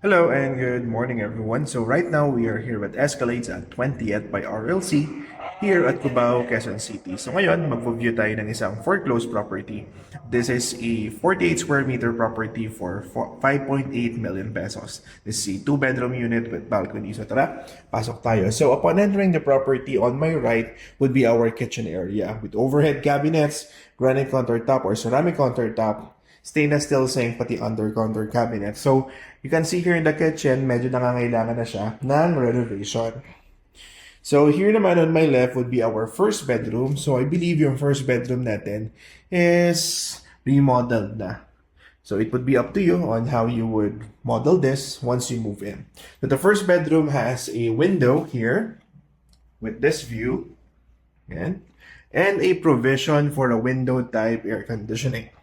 Hello and good morning everyone. So right now we are here at Escalades at 20th by RLC here at Cubao, Quezon City. So ngayon, mag-view tayo ng isang foreclosed property. This is a 48 square meter property for 5.8 million pesos. This is a 2-bedroom unit with balcony. So tara, pasok tayo. So upon entering the property, on my right would be our kitchen area with overhead cabinets, granite countertop or ceramic countertop, stainless steel sink, pati under-counter cabinet. So, you can see here in the kitchen, medyo nangangailangan na siya ng renovation. So, here naman on my left would be our first bedroom. So, I believe yung first bedroom natin is remodeled na. So, it would be up to you on how you would model this once you move in. So, the first bedroom has a window here with this view. Yan. And a provision for a window type air conditioning.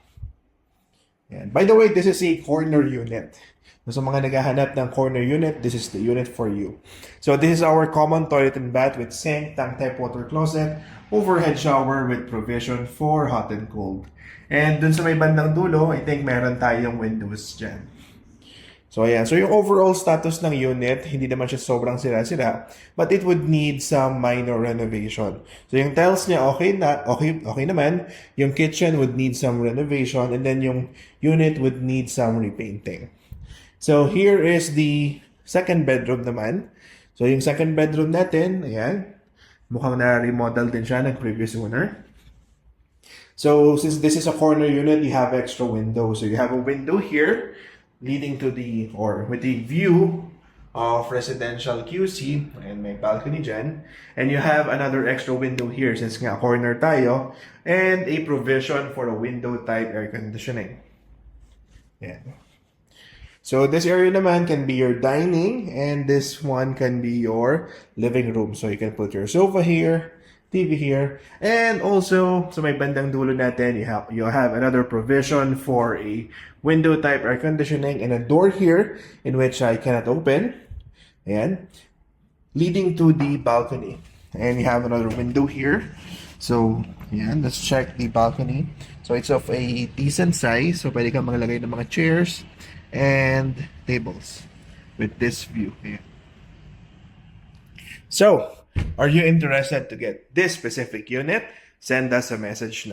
Yan. By the way, this is a corner unit. So, sa mga naghahanap ng corner unit, this is the unit for you. So, this is our common toilet and bath with sink, tank type water closet, overhead shower with provision for hot and cold. And dun sa may bandang dulo, I think meron tayong windows dyan. So, ayan. So, yung overall status ng unit, hindi naman siya sobrang sira-sira, but it would need some minor renovation. So, yung tiles niya okay naman. Yung kitchen would need some renovation, and then yung unit would need some repainting. So, here is the second bedroom naman. So, yung second bedroom natin, ayan, mukhang na-remodel din siya ng previous owner. So, since this is a corner unit, you have extra window. So, you have a window here, leading to with the view of residential QC and may balcony dyan. And you have another extra window here since nga corner tayo and a provision for a window type air conditioning. Yan. So this area naman can be your dining and this one can be your living room. So you can put your sofa here, TV here, and also sa may bandang dulo natin, you have another provision for a window type air conditioning and a door here in which I cannot open, and leading to the balcony. And you have another window here. So, yan, let's check the balcony. So it's of a decent size. So pwede kang maglagay ng mga chairs and tables with this view. Ayan. So, are you interested to get this specific unit? Send us a message now.